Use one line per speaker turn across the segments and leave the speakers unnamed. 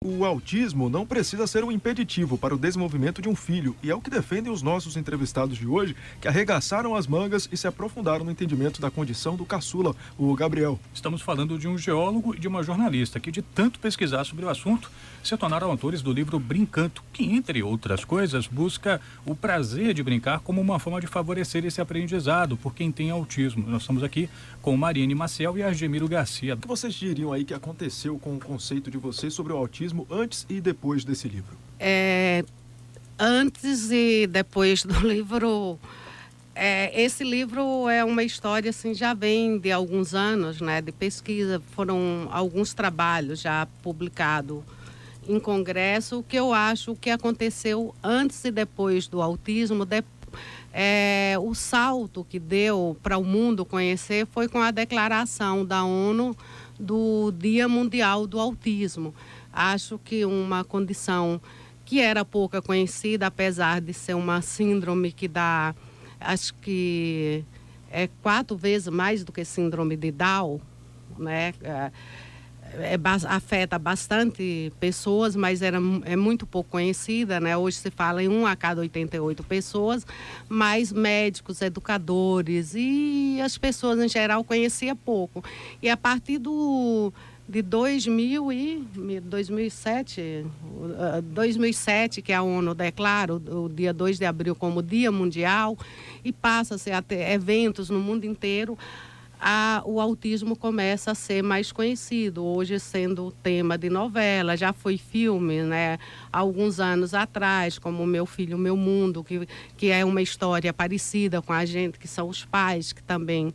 O autismo não precisa ser um impeditivo para o desenvolvimento de um filho, e é o que defendem os nossos entrevistados de hoje, que arregaçaram as mangas e se aprofundaram no entendimento da condição do caçula, o Gabriel.
Estamos falando de um geólogo e de uma jornalista que, de tanto pesquisar sobre o assunto, se tornaram autores do livro Brincando, que, entre outras coisas, busca o prazer de brincar como uma forma de favorecer esse aprendizado por quem tem autismo. Nós estamos aqui com Mariane Maciel e Argemiro Garcia.
O que vocês diriam aí que aconteceu com o conceito de vocês sobre o autismo antes e depois desse livro?
Antes e depois do livro, esse livro é uma história, assim, já vem de alguns anos, né, de pesquisa. Foram alguns trabalhos já publicados em congresso. O que eu acho que aconteceu antes e depois do autismo, o salto que deu para o mundo conhecer foi com a declaração da ONU do Dia Mundial do Autismo. Acho que uma condição que era pouco conhecida, apesar de ser uma síndrome que dá, acho que é 4 vezes mais do que síndrome de Down, né? Afeta bastante pessoas, mas é muito pouco conhecida, né? Hoje se fala em 1 a cada 88 pessoas, mas médicos, educadores e as pessoas em geral conheciam pouco. E a partir de 2007, que a ONU declara o dia 2 de abril como Dia Mundial, e passa-se a ter eventos no mundo inteiro, o autismo começa a ser mais conhecido, hoje sendo tema de novela, já foi filme, né, há alguns anos atrás, como Meu Filho, Meu Mundo, que é uma história parecida com a gente, que são os pais que também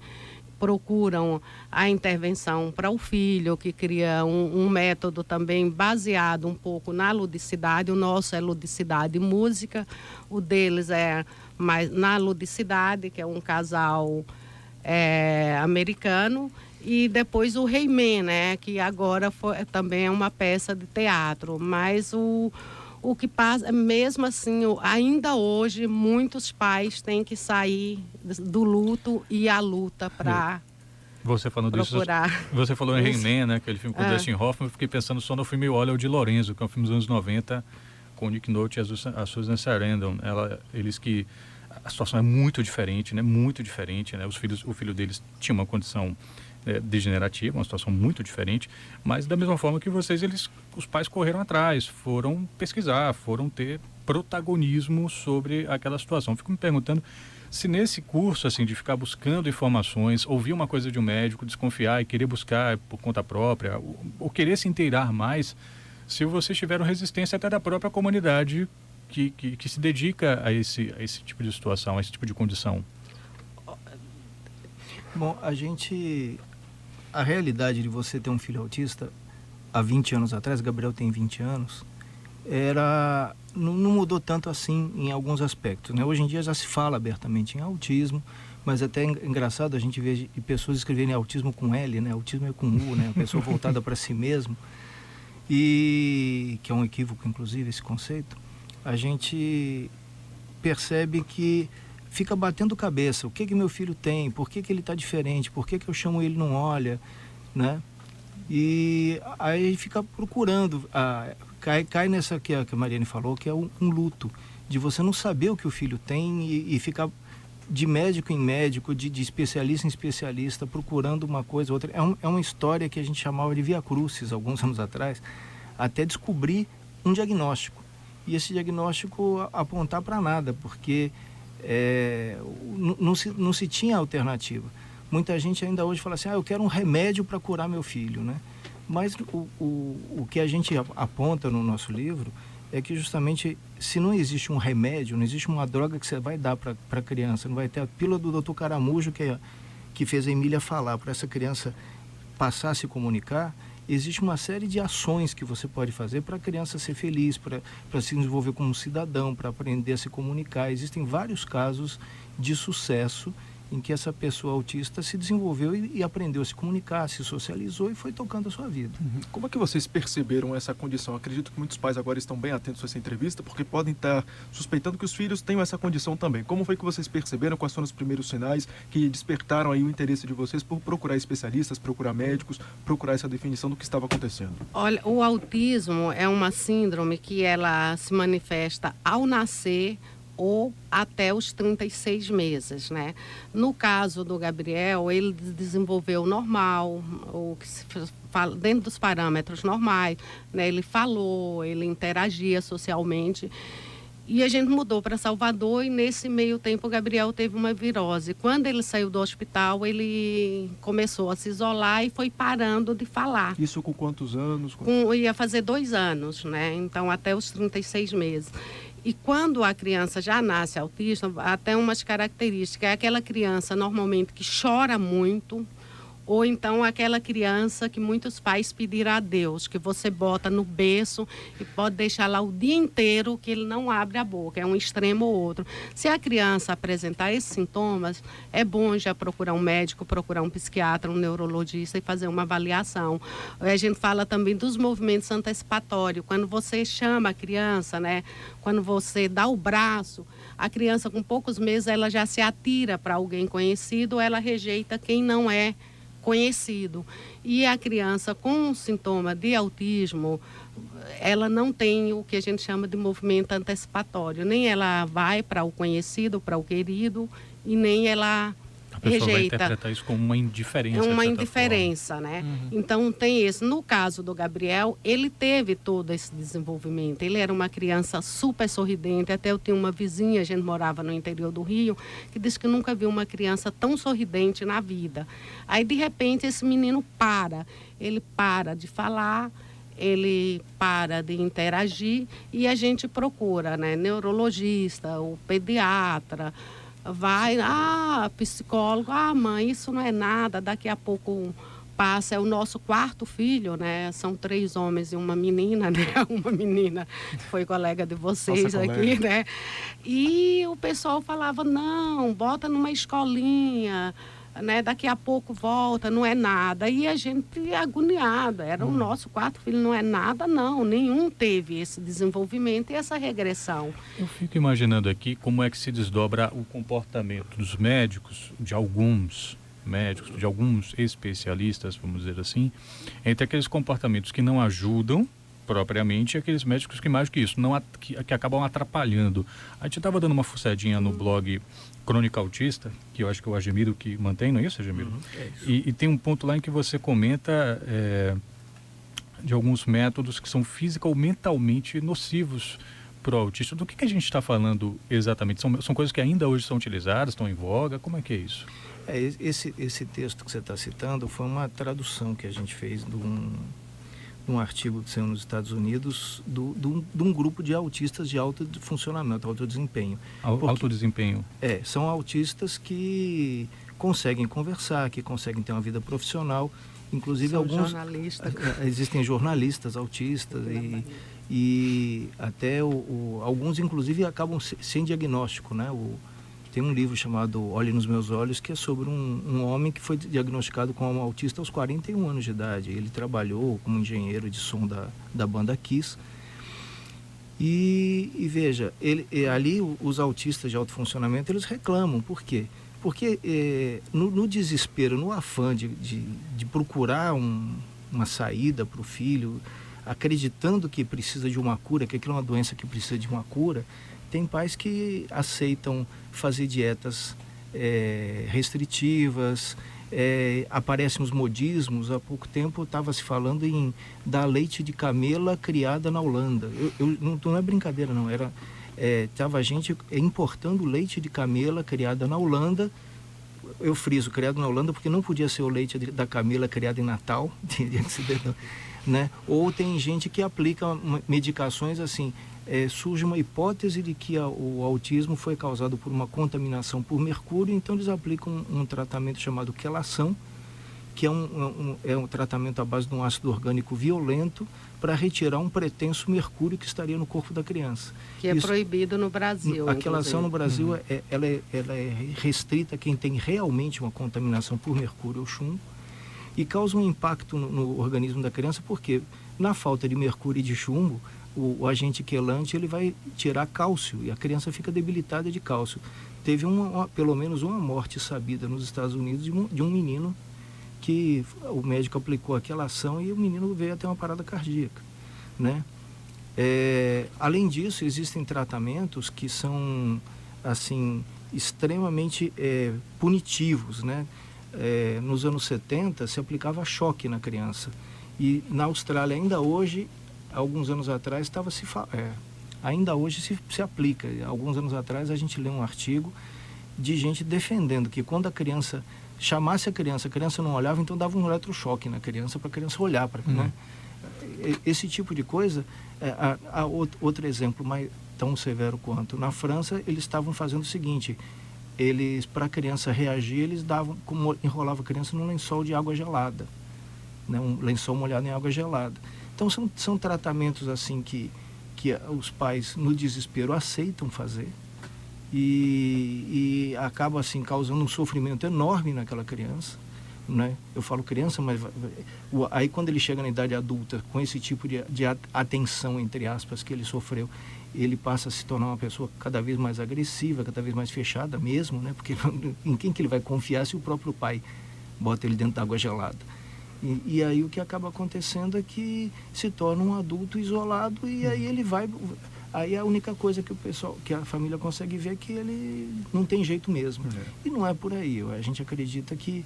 procuram a intervenção para o filho, que cria um método também baseado um pouco na ludicidade. O nosso é ludicidade e música, o deles é mais na ludicidade, que é um casal americano, e depois o He-Man, né, que agora também é uma peça de teatro, mas o que passa, mesmo assim, ainda hoje, muitos pais têm que sair do luto e à luta para procurar.
Você falou em He-Man, né, aquele filme com o Dustin Hoffman. Eu fiquei pensando só no filme O Olho de Lorenzo, que é um filme dos anos 90, com o Nick Nolte e a Susan Sarandon. A situação é muito diferente, né? Muito diferente, né? O filho deles tinha uma condição degenerativa, uma situação muito diferente, mas da mesma forma que os pais correram atrás, foram pesquisar, foram ter protagonismo sobre aquela situação. Fico me perguntando se nesse curso, assim, de ficar buscando informações, ouvir uma coisa de um médico, desconfiar e querer buscar por conta própria, ou querer se inteirar mais, se vocês tiveram resistência até da própria comunidade que se dedica a esse tipo de situação, a esse tipo de condição.
Bom, a realidade de você ter um filho autista, há 20 anos atrás, Gabriel tem 20 anos, não mudou tanto assim em alguns aspectos, né? Hoje em dia já se fala abertamente em autismo, mas até é engraçado a gente ver pessoas escreverem autismo com L, né? Autismo é com U, né? A pessoa voltada para si mesmo, e que é um equívoco, inclusive, esse conceito. A gente percebe que fica batendo cabeça. O que meu filho tem? Por que ele está diferente? Por que eu chamo ele e não olha? Né? E aí fica procurando. Cai nessa que a Mariane falou, que é um luto. De você não saber o que o filho tem e ficar de médico em médico, de especialista em especialista, procurando uma coisa ou outra. É uma história que a gente chamava de via crucis, alguns anos atrás, até descobrir um diagnóstico. E esse diagnóstico apontar para nada, porque não se tinha alternativa. Muita gente ainda hoje fala assim, eu quero um remédio para curar meu filho, né? Mas o que a gente aponta no nosso livro é que justamente, se não existe um remédio, não existe uma droga que você vai dar para a criança, não vai ter a pílula do Dr. Caramujo que fez a Emília falar, para essa criança passar a se comunicar. Existe uma série de ações que você pode fazer para a criança ser feliz, para se desenvolver como cidadão, para aprender a se comunicar. Existem vários casos de sucesso em que essa pessoa autista se desenvolveu e aprendeu a se comunicar, se socializou e foi tocando a sua vida.
Como é que vocês perceberam essa condição? Acredito que muitos pais agora estão bem atentos a essa entrevista, porque podem estar suspeitando que os filhos tenham essa condição também. Como foi que vocês perceberam? Quais foram os primeiros sinais que despertaram aí o interesse de vocês por procurar especialistas, procurar médicos, procurar essa definição do que estava acontecendo?
Olha, o autismo é uma síndrome que ela se manifesta ao nascer ou até os 36 meses, né? No caso do Gabriel, ele desenvolveu normal, o que se fala, dentro dos parâmetros normais, né? Ele falou, ele interagia socialmente. E a gente mudou para Salvador e nesse meio tempo o Gabriel teve uma virose. Quando ele saiu do hospital, ele começou a se isolar e foi parando de falar.
Isso com quantos anos?
Ia fazer 2 anos, né? Então até os 36 meses. E quando a criança já nasce autista, até umas características. É aquela criança normalmente que chora muito, ou então aquela criança que muitos pais pediram a Deus, que você bota no berço e pode deixar lá o dia inteiro que ele não abre a boca, é um extremo ou outro. Se a criança apresentar esses sintomas, é bom já procurar um médico, procurar um psiquiatra, um neurologista e fazer uma avaliação. A gente fala também dos movimentos antecipatórios, quando você chama a criança, né? Quando você dá o braço, a criança com poucos meses ela já se atira para alguém conhecido, ela rejeita quem não é conhecido. E a criança com sintoma de autismo, ela não tem o que a gente chama de movimento antecipatório. Nem ela vai para o conhecido, para o querido, e nem ela
a pessoa
rejeita.
vai interpretar isso como uma indiferença.
É uma indiferença, né? Então tem esse. No caso do Gabriel, ele teve todo esse desenvolvimento. Ele era uma criança super sorridente. Até eu tinha uma vizinha, a gente morava no interior do Rio, que disse que nunca viu uma criança tão sorridente na vida. Aí, de repente, esse menino para. Ele para de falar, ele para de interagir e a gente procura, né? Neurologista, o pediatra. Vai, psicólogo, mãe, isso não é nada, daqui a pouco passa, é o nosso 4º filho, né? São 3 homens e uma menina, né? Uma menina que foi colega de vocês aqui, né? E o pessoal falava, não, bota numa escolinha, né? Daqui a pouco volta, não é nada. E a gente agoniada, era o nosso 4º filho, não é nada, não. Nenhum teve esse desenvolvimento e essa regressão.
Eu fico imaginando aqui como é que se desdobra o comportamento dos médicos, de alguns médicos, de alguns especialistas, vamos dizer assim, entre aqueles comportamentos que não ajudam propriamente e aqueles médicos que mais que isso, que acabam atrapalhando. A gente estava dando uma fuçadinha no blog Crônica Autista, que eu acho que é o Agemiro que mantém, não é isso, Agemiro?
É isso.
E tem um ponto lá em que você comenta de alguns métodos que são física ou mentalmente nocivos para o autista. Do que a gente está falando exatamente? São coisas que ainda hoje são utilizadas, estão em voga? Como é que é isso?
Esse texto que você está citando foi uma tradução que a gente fez de um artigo que saiu nos Estados Unidos de um grupo de autistas de alto funcionamento, alto desempenho.
Alto desempenho.
São autistas que conseguem conversar, que conseguem ter uma vida profissional, inclusive
São
alguns...
jornalistas.
Existem jornalistas autistas e até alguns, inclusive, acabam sem diagnóstico, né? Tem um livro chamado Olhe nos Meus Olhos, que é sobre um homem que foi diagnosticado como autista aos 41 anos de idade. Ele trabalhou como engenheiro de som da banda Kiss. E veja, ali os autistas de alto funcionamento, eles reclamam. Por quê? Porque no desespero, no afã de procurar uma saída para o filho, acreditando que precisa de uma cura, que aquilo é uma doença que precisa de uma cura, tem pais que aceitam fazer dietas restritivas, aparecem os modismos. Há pouco tempo estava se falando em dar leite de camela criada na Holanda. Não é brincadeira, não. Estava a gente importando leite de camela criada na Holanda. Eu friso, criado na Holanda, porque não podia ser o leite da camela criado em Natal, né? Ou tem gente que aplica medicações assim. Surge uma hipótese de que o autismo foi causado por uma contaminação por mercúrio, então eles aplicam um tratamento chamado quelação, que é um tratamento à base de um ácido orgânico violento para retirar um pretenso mercúrio que estaria no corpo da criança.
Que é proibido no Brasil.
Aquela ação no Brasil, ela é restrita a quem tem realmente uma contaminação por mercúrio ou chumbo e causa um impacto no organismo da criança, porque na falta de mercúrio e de chumbo, o agente quelante ele vai tirar cálcio e a criança fica debilitada de cálcio. Teve pelo menos uma morte sabida nos Estados Unidos de um menino que o médico aplicou aquela ação e o menino veio até uma parada cardíaca, né? Além disso, existem tratamentos que são assim extremamente punitivos, né? Nos anos 70 se aplicava choque na criança e na Austrália ainda hoje, alguns anos atrás, ainda hoje se aplica. Alguns anos atrás a gente lê um artigo de gente defendendo que quando a criança chamasse a criança não olhava, então dava um eletrochoque na criança para a criança olhar para, né? Esse tipo de coisa. Outro exemplo tão severo quanto na França, eles estavam fazendo o seguinte: eles, para a criança reagir, eles enrolava a criança num lençol de água gelada, né? Um lençol molhado em água gelada. Então são tratamentos assim que os pais no desespero aceitam fazer e acaba assim causando um sofrimento enorme naquela criança, né? Eu falo criança, mas aí quando ele chega na idade adulta com esse tipo de atenção, entre aspas, que ele sofreu, ele passa a se tornar uma pessoa cada vez mais agressiva, cada vez mais fechada mesmo, né? Porque em quem que ele vai confiar se o próprio pai bota ele dentro da água gelada? E aí o que acaba acontecendo é que se torna um adulto isolado e aí ele vai... Aí a única coisa que a família consegue ver é que ele não tem jeito mesmo. E não é por aí. A gente acredita que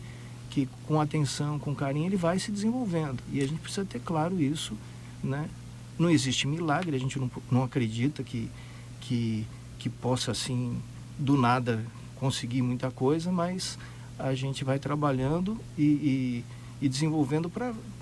com atenção, com carinho, ele vai se desenvolvendo. E a gente precisa ter claro isso, né? Não existe milagre, a gente não acredita que possa, assim, do nada conseguir muita coisa, mas a gente vai trabalhando e desenvolvendo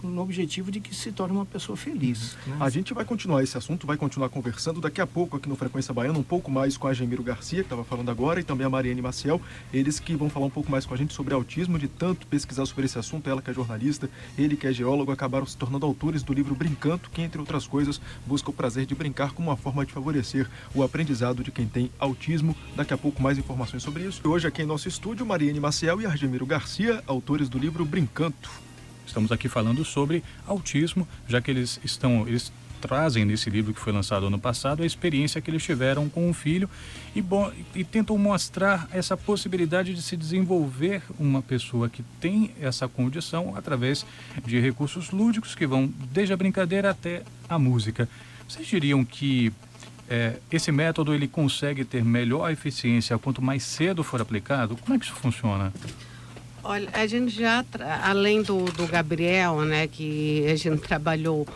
no objetivo de que se torne uma pessoa feliz, né?
A gente vai continuar esse assunto, vai continuar conversando daqui a pouco aqui no Frequência Baiana, um pouco mais com a Gemiro Garcia, que estava falando agora, e também a Mariane Maciel, eles que vão falar um pouco mais com a gente sobre autismo, de tanto pesquisar sobre esse assunto. Ela que é jornalista, ele que é geólogo, acabaram se tornando autores do livro Brincanto, que, entre outras coisas, busca o prazer de brincar como uma forma de favorecer o aprendizado de quem tem autismo. Daqui a pouco mais informações sobre isso. Hoje aqui em nosso estúdio, Mariane Maciel e Argemiro Garcia, autores do livro Brincanto.
Estamos aqui falando sobre autismo, já que eles trazem nesse livro que foi lançado ano passado a experiência que eles tiveram com um filho e tentam mostrar essa possibilidade de se desenvolver uma pessoa que tem essa condição através de recursos lúdicos que vão desde a brincadeira até a música. Vocês diriam que esse método ele consegue ter melhor eficiência quanto mais cedo for aplicado? Como é que isso funciona?
Olha, a gente já, além do Gabriel, né, que a gente trabalhou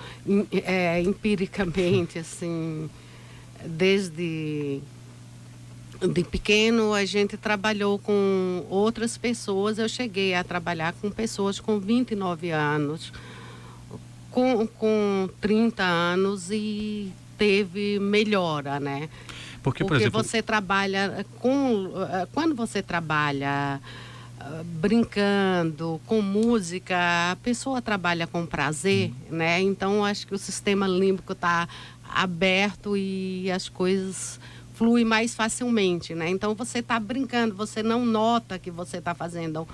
empiricamente, assim, desde de pequeno, a gente trabalhou com outras pessoas. Eu cheguei a trabalhar com pessoas com 29 anos, com 30 anos e teve melhora, né?
Porque por exemplo,
você trabalha quando você trabalha brincando, com música, a pessoa trabalha com prazer, né? Então, acho que o sistema límbico está aberto e as coisas fluem mais facilmente, né? Então, você está brincando, você não nota que você está fazendo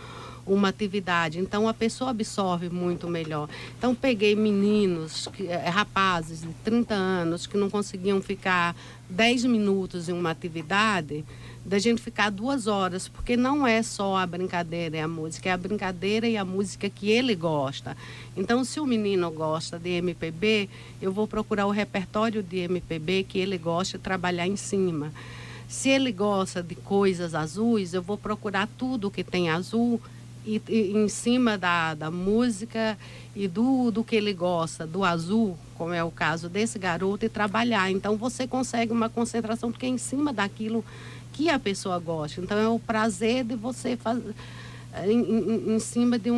uma atividade. Então, a pessoa absorve muito melhor. Então, peguei meninos, rapazes de 30 anos, que não conseguiam ficar 10 minutos em uma atividade, da gente ficar 2 horas, porque não é só a brincadeira e a música, é a brincadeira e a música que ele gosta. Então, se o menino gosta de MPB, eu vou procurar o repertório de MPB que ele gosta e trabalhar em cima. Se ele gosta de coisas azuis, eu vou procurar tudo que tem azul e em cima da música e do que ele gosta, do azul, como é o caso desse garoto, e trabalhar. Então, você consegue uma concentração, porque é em cima daquilo que a pessoa gosta. Então, é o prazer de você em cima de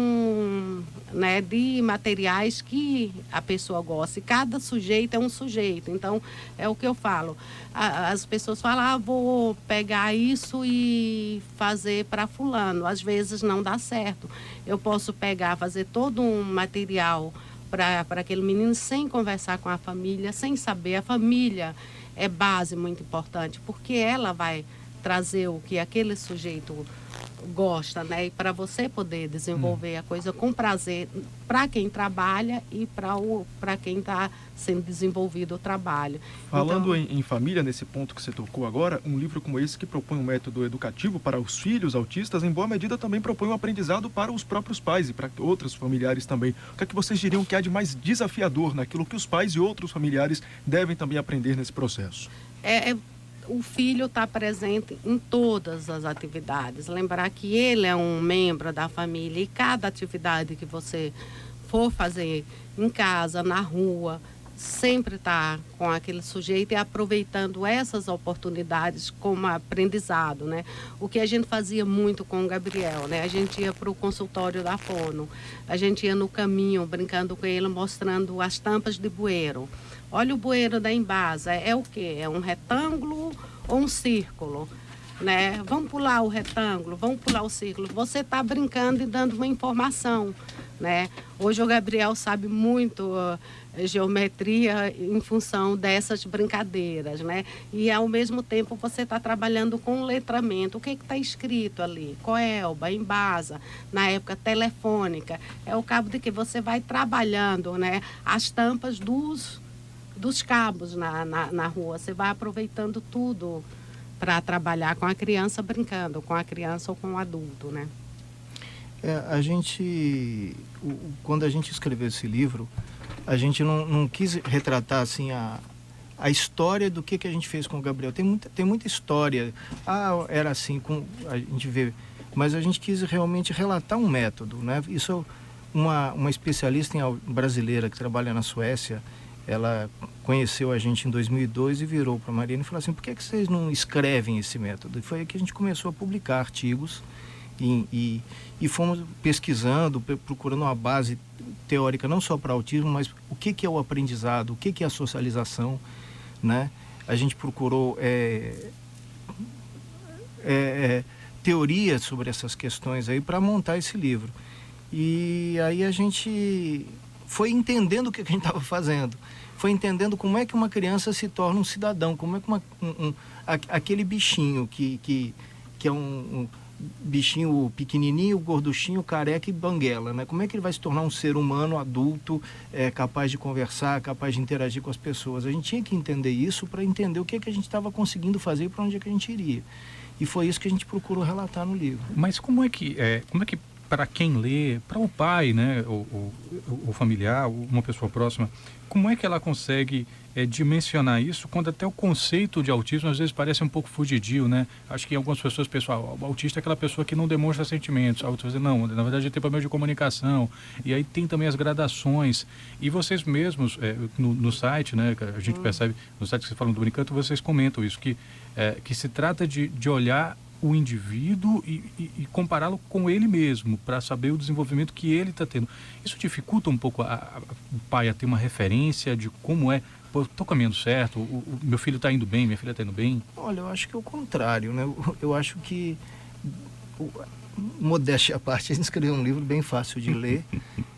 né, de materiais que a pessoa gosta. E cada sujeito é um sujeito. Então, é o que eu falo. As pessoas falam, vou pegar isso e fazer para fulano. Às vezes não dá certo. Eu posso pegar, fazer todo um material para aquele menino sem conversar com a família, sem saber. A família é base muito importante, porque ela vai trazer o que aquele sujeito gosta, né? E para você poder desenvolver a coisa com prazer para quem trabalha e para quem está sendo desenvolvido o trabalho.
Falando
então,
em família, nesse ponto que você tocou agora, um livro como esse que propõe um método educativo para os filhos autistas, em boa medida também propõe um aprendizado para os próprios pais e para outros familiares também. O que é que vocês diriam que há de mais desafiador naquilo que os pais e outros familiares devem também aprender nesse processo?
O filho está presente em todas as atividades. Lembrar que ele é um membro da família e cada atividade que você for fazer em casa, na rua, sempre está com aquele sujeito e aproveitando essas oportunidades como aprendizado, né? O que a gente fazia muito com o Gabriel, né? A gente ia para o consultório da Fono, a gente ia no caminho brincando com ele, mostrando as tampas de bueiro. Olha o bueiro da Embasa, é o quê? É um retângulo ou um círculo? Né? Vamos pular o retângulo, vamos pular o círculo. Você está brincando e dando uma informação. Né? Hoje o Gabriel sabe muito geometria em função dessas brincadeiras. Né? E ao mesmo tempo você está trabalhando com letramento. O que está escrito ali? Coelba, Embasa, na época telefônica. É o cabo de que você vai trabalhando, né? As tampas dos cabos na rua. Você vai aproveitando tudo para trabalhar com a criança brincando, com a criança ou com o adulto, né?
Quando a gente escreveu esse livro, a gente não quis retratar assim a história do que a gente fez com o Gabriel. Tem muita história. Era assim, a gente vê. Mas a gente quis realmente relatar um método, né? Isso, uma especialista brasileira que trabalha na Suécia, ela conheceu a gente em 2002 e virou para a Mariana e falou assim, por que vocês não escrevem esse método? E foi aí que a gente começou a publicar artigos e fomos pesquisando, procurando uma base teórica não só para autismo, mas o que é o aprendizado, o que é a socialização, né? A gente procurou teorias sobre essas questões aí para montar esse livro. E aí a gente foi entendendo o que a gente estava fazendo, foi entendendo como é que uma criança se torna um cidadão, como é que aquele bichinho que é um bichinho pequenininho, gorduchinho, careca e banguela, né? Como é que ele vai se tornar um ser humano adulto, capaz de conversar, capaz de interagir com as pessoas? A gente tinha que entender isso para entender o que a gente estava conseguindo fazer e para onde é que a gente iria. E foi isso que a gente procurou relatar no livro.
Mas como é que para quem lê, para o pai, né, o familiar, uma pessoa próxima, como é que ela consegue dimensionar isso quando até o conceito de autismo às vezes parece um pouco fugidio, né? Acho que algumas pessoas, pessoal, o autista é aquela pessoa que não demonstra sentimentos, a outra diz, não, na verdade tem problema de comunicação, e aí tem também as gradações, e vocês mesmos, no site, né, a gente percebe, no site que vocês falam do Brincanto, vocês comentam isso, que se trata de olhar o indivíduo e compará-lo com ele mesmo, para saber o desenvolvimento que ele está tendo. Isso dificulta um pouco o pai a ter uma referência de como é, pô, estou caminhando certo, o meu filho está indo bem, minha filha está indo bem?
Olha, eu acho que é o contrário, né? Eu acho que, modéstia à parte, a gente escreveu um livro bem fácil de ler,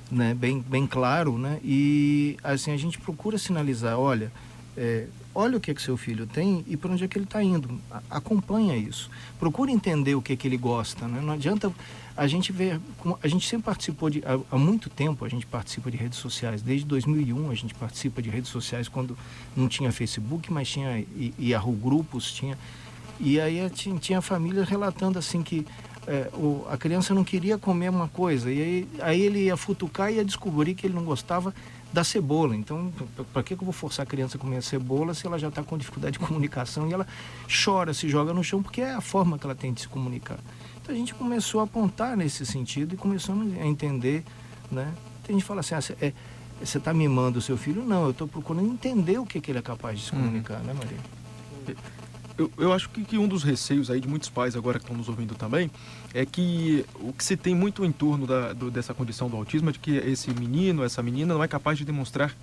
né? Bem claro, né? E assim, a gente procura sinalizar, olha o que seu filho tem e para onde é que ele está indo. Acompanha isso. Procura entender o que ele gosta, né? Não adianta a gente ver... A gente sempre participou há muito tempo a gente participa de redes sociais. Desde 2001 a gente participa de redes sociais quando não tinha Facebook, mas tinha Yahoo Grupos, tinha... E aí tinha famílias relatando assim que a criança não queria comer uma coisa e aí ele ia futucar e ia descobrir que ele não gostava da cebola. Então, para que eu vou forçar a criança a comer a cebola se ela já está com dificuldade de comunicação e ela chora, se joga no chão, porque é a forma que ela tem de se comunicar. Então, a gente começou a apontar nesse sentido e começamos a entender, né? Tem gente que fala assim, você está mimando o seu filho? Não, eu estou procurando entender o que ele é capaz de se comunicar, né, Maria?
Eu acho que um dos receios aí de muitos pais agora que estão nos ouvindo também é que o que se tem muito em torno dessa condição do autismo é de que esse menino, essa menina não é capaz de demonstrar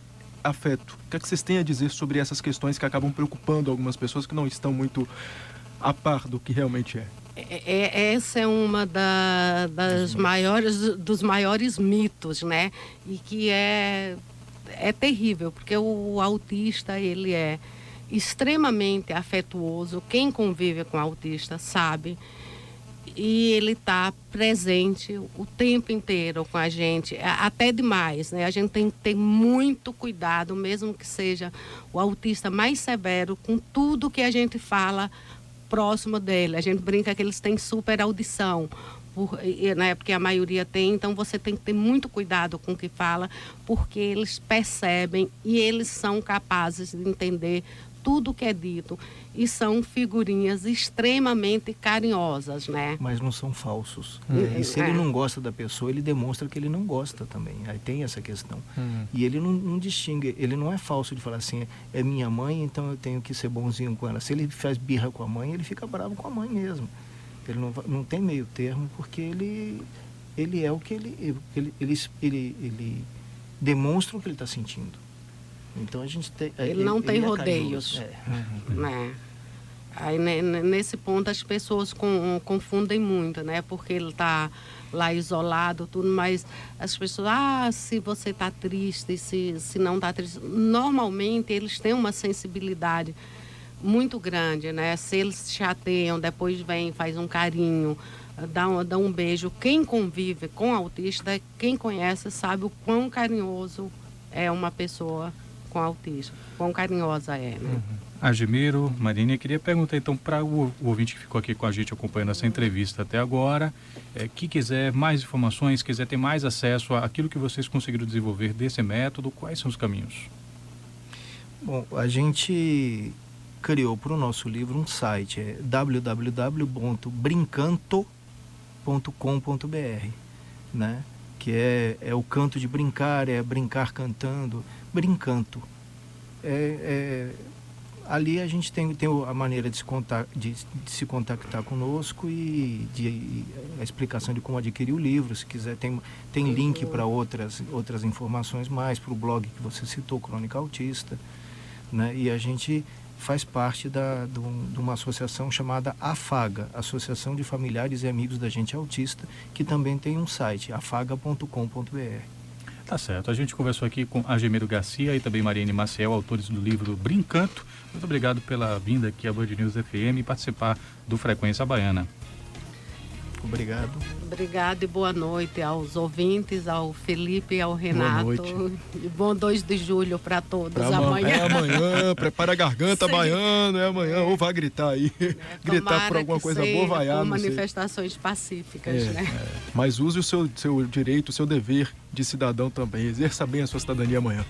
afeto. O que é que vocês têm a dizer sobre essas questões que acabam preocupando algumas pessoas que não estão muito a par do que realmente é?
Essa é uma dos maiores mitos, né? E que é terrível, porque o autista, ele é extremamente afetuoso. Quem convive com autista sabe. E ele está presente o tempo inteiro com a gente, até demais, né? A gente tem que ter muito cuidado, mesmo que seja o autista mais severo, com tudo que a gente fala próximo dele. A gente brinca que eles têm super audição, né, porque a maioria tem, então você tem que ter muito cuidado com o que fala, porque eles percebem e eles são capazes de entender tudo que é dito, e são figurinhas extremamente carinhosas, né?
Mas não são falsos. E se ele não gosta da pessoa, ele demonstra que ele não gosta também. Aí tem essa questão. E ele não distingue, ele não é falso de falar assim, é minha mãe, então eu tenho que ser bonzinho com ela. Se ele faz birra com a mãe, ele fica bravo com a mãe mesmo. Ele não tem meio termo, porque ele é o que ele demonstra o que ele está sentindo. Então a gente tem...
Ele não tem rodeios. Né? Aí nesse ponto as pessoas confundem muito, né? Porque ele está lá isolado, tudo, mas as pessoas, se você está triste, se não está triste. Normalmente eles têm uma sensibilidade muito grande, né? Se eles se chateiam, depois vem, faz um carinho, dá um beijo. Quem convive com autista, quem conhece, sabe o quão carinhoso é uma pessoa com autismo, quão carinhosa é, né?
Argemiro, Marina, eu queria perguntar então para o ouvinte que ficou aqui com a gente acompanhando essa entrevista até agora, que quiser mais informações, quiser ter mais acesso àquilo que vocês conseguiram desenvolver desse método, quais são os caminhos?
Bom, a gente criou para o nosso livro um site, www.brincanto.com.br, né? Que é o canto de brincar, é brincar cantando, Brincanto. Ali a gente tem a maneira de se contactar conosco e a explicação de como adquirir o livro. Se quiser, tem link para outras informações mais, para o blog que você citou, Crônica Autista, né? E a gente faz parte de uma associação chamada AFAGA, Associação de Familiares e Amigos da Gente Autista, que também tem um site, afaga.com.br.
Tá certo. A gente conversou aqui com Argemiro Garcia e também Mariane Maciel, autores do livro Brincanto. Muito obrigado pela vinda aqui à Band News FM e participar do Frequência Baiana.
Obrigado.
Obrigado e boa noite aos ouvintes, ao Felipe e ao Renato.
Boa noite.
E bom 2 de julho para todos.
Amanhã. É amanhã, prepara a garganta, sim. Baiano, é amanhã, ou vai gritar aí. Gritar por alguma coisa boa, vaiar.
Com manifestações pacíficas, né?
Mas use o seu direito, o seu dever de cidadão também. Exerça bem a sua cidadania amanhã.